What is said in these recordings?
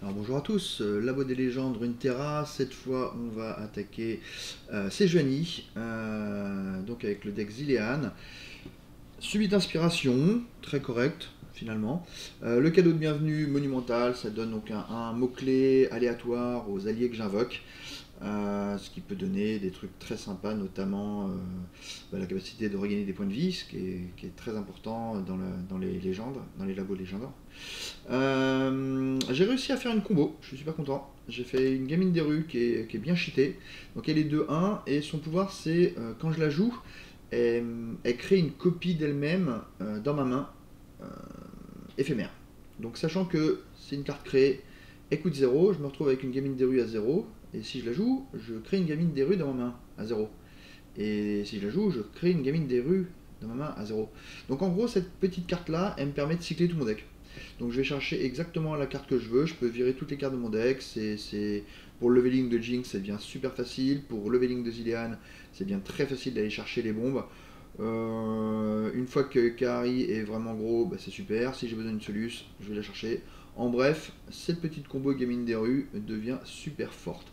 Alors bonjour à tous, Labo des légendes Runeterra. Cette fois on va attaquer Sejuani, donc avec le deck Zilean. Subite inspiration, très correct finalement. Le cadeau de bienvenue monumental, ça donne donc un mot-clé aléatoire aux alliés que j'invoque. Ce qui peut donner des trucs très sympas, notamment la capacité de regagner des points de vie, ce qui est très important dans les légendes, dans les labos légendaires. J'ai réussi à faire une combo, je suis super content. J'ai fait une gamine des rues qui est bien cheatée. Donc elle est 2-1 et son pouvoir c'est quand je la joue, elle crée une copie d'elle-même dans ma main euh, éphémère. Donc sachant que c'est une carte créée, elle coûte 0, je me retrouve avec une gamine des rues à 0. Et si je la joue, je crée une gamine des rues dans ma main à 0. Et si je la joue, je crée une gamine des rues dans ma main à 0. Donc en gros, cette petite carte-là, elle me permet de cycler tout mon deck. Donc je vais chercher exactement la carte que je veux, je peux virer toutes les cartes de mon deck. Pour le leveling de Jinx, ça devient super facile. Pour le leveling de Zilean, c'est bien très facile d'aller chercher les bombes. Une fois que Kaari est vraiment gros, bah c'est super. Si j'ai besoin d'une soluce, je vais la chercher. En bref, cette petite combo gamine des rues devient super forte.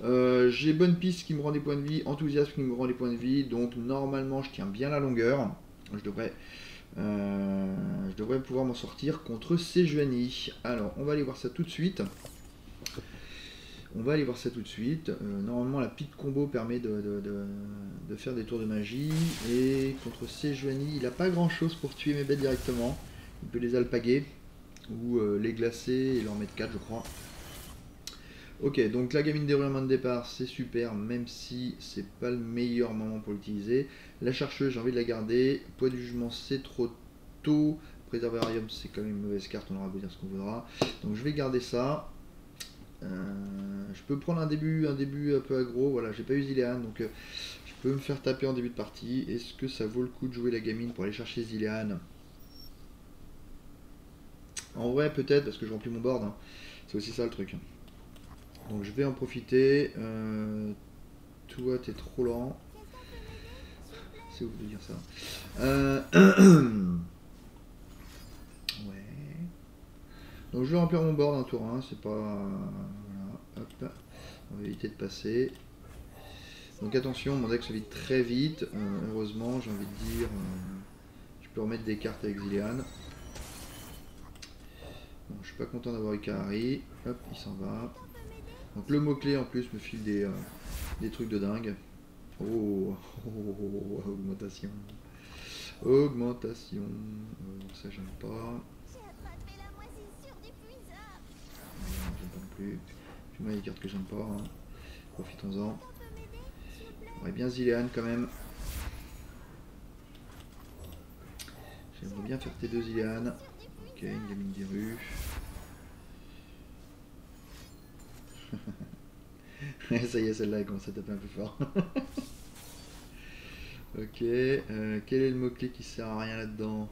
J'ai bonne piste qui me rend des points de vie, enthousiasme qui me rend des points de vie, donc normalement je tiens bien la longueur. Je devrais pouvoir m'en sortir contre Sejuani. Alors, on va aller voir ça tout de suite. Normalement, la petite combo permet de faire des tours de magie. Et contre Sejuani, il n'a pas grand chose pour tuer mes bêtes directement. Il peut les alpaguer ou les glacer et leur mettre 4, je crois. Ok, donc la gamine des rues à main de départ, c'est super, même si c'est pas le meilleur moment pour l'utiliser. La chercheuse, j'ai envie de la garder. Poids du jugement, c'est trop tôt. Préservarium, c'est quand même une mauvaise carte, on aura beau dire ce qu'on voudra. Donc je vais garder ça. Je peux prendre un début un peu aggro. Voilà, j'ai pas eu Zilean, donc je peux me faire taper en début de partie. Est-ce que ça vaut le coup de jouer la gamine pour aller chercher Zilean? En vrai, peut-être, parce que je remplis mon board, hein. C'est aussi ça le truc. Donc je vais en profiter. Toi, t'es trop lent. C'est ouf de dire ça. Ouais. Donc je vais remplir mon board un tour 1. C'est pas. Voilà. Hop. On va éviter de passer. Donc attention, mon deck se vide très vite. Heureusement, j'ai envie de dire. Je peux remettre des cartes avec Zilean. Bon, je suis pas content d'avoir eu Kaari. Hop, il s'en va. Donc le mot-clé en plus me file des trucs de dingue. Oh, augmentation. Augmentation. Ça j'aime pas. Non, j'aime pas non plus. Puis moi, il y a des cartes que j'aime pas. Hein. Profitons-en. J'aimerais bien Zilean quand même. J'aimerais bien faire T2 Zilean. Ok, une gamine des rues. Ça y est, celle-là, elle commence à taper un peu fort. Ok, quel est le mot-clé qui sert à rien là-dedans?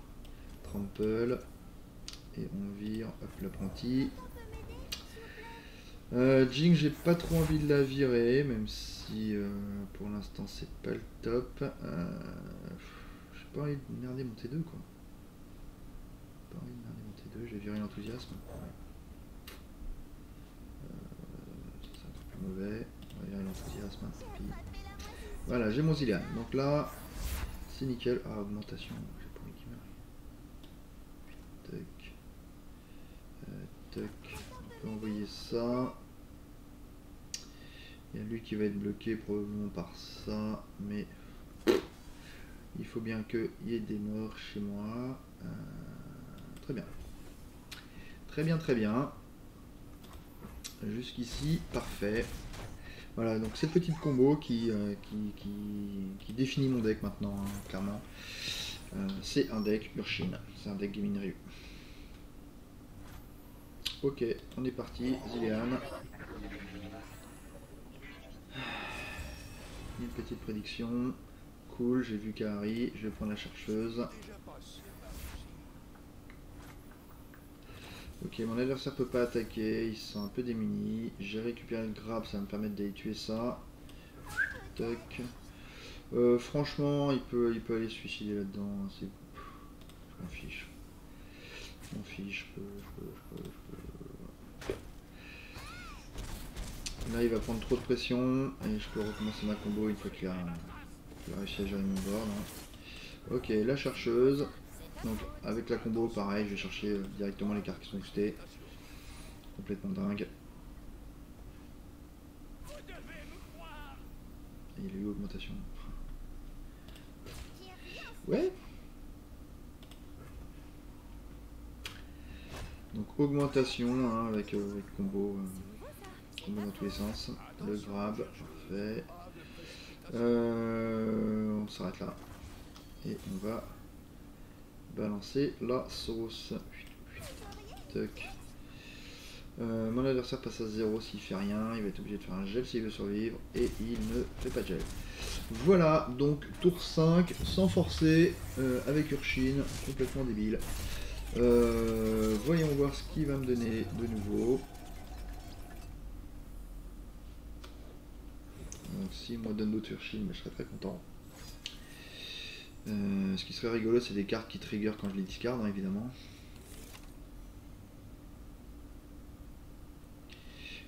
Trample. Et on vire, hop, l'apprenti. Jing, j'ai pas trop envie de la virer, même si pour l'instant c'est pas le top. J'ai pas envie de merder mon T2 quoi. Pas envie de merder mon T2, j'ai viré l'enthousiasme. Ouais. C'est un peu plus mauvais. On va virer l'enthousiasme, puis voilà, j'ai mon Zilean. Donc là, c'est nickel. Ah, augmentation, j'ai pas envie qu'il meure. Tac. Tac. On peut envoyer ça. Il y a lui qui va être bloqué probablement par ça, mais il faut bien qu'il y ait des morts chez moi. Très bien. Très bien, très bien. Jusqu'ici, parfait. Voilà, donc cette petite combo qui définit mon deck maintenant, hein, clairement. C'est un deck Urshin, c'est un deck Gaming Ryu. Ok, on est parti, Zilean. Une petite prédiction. Cool, j'ai vu Kaari, je vais prendre la chercheuse. Ok, mon adversaire peut pas attaquer, ils sont un peu démunis. J'ai récupéré le grab, ça va me permettre d'aller tuer ça. Toc. Franchement, il peut aller se suicider là-dedans. Je m'en fiche. Je m'en fiche, je peux. Là il va prendre trop de pression et je peux recommencer ma combo une fois qu'il a réussi à gérer mon board. Hein. Ok, la chercheuse. Donc avec la combo pareil, je vais chercher directement les cartes qui sont boostées. Complètement dingue. Et il a eu augmentation. Ouais. Donc augmentation hein, avec combo, combo dans tous les sens. Le grab, parfait. On s'arrête là. Et on va balancer la sauce. Tac. Mon adversaire passe à 0 s'il fait rien, il va être obligé de faire un gel s'il veut survivre, et il ne fait pas de gel. Voilà, donc tour 5, sans forcer, avec Urshin, complètement débile. Voyons voir ce qu'il va me donner de nouveau. Donc s'il me donne d'autres Urshin, je serais très content. Ce qui serait rigolo, c'est des cartes qui trigger quand je les discard, hein, évidemment.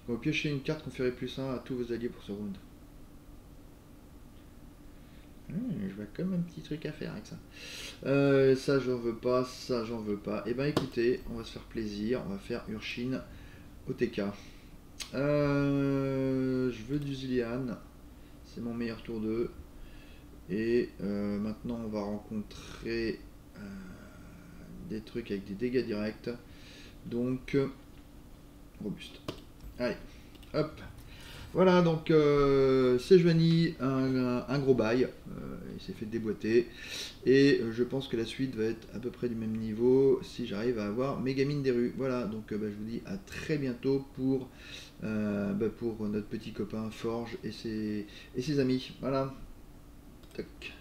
On va piocher une carte, conférer +1 à tous vos alliés pour ce round. Je vois comme un petit truc à faire avec ça. Ça j'en veux pas, ça j'en veux pas. Et ben écoutez, on va se faire plaisir, on va faire Urshin OTK. Je veux du Zillian, c'est mon meilleur tour 2. Et maintenant on va rencontrer des trucs avec des dégâts directs. Donc robuste. Allez, hop. Voilà, donc Sejuani, un gros bail, il s'est fait déboîter, et je pense que la suite va être à peu près du même niveau si j'arrive à avoir Megamine des rues. Voilà, donc je vous dis à très bientôt pour notre petit copain Forge et ses amis. Voilà, tac.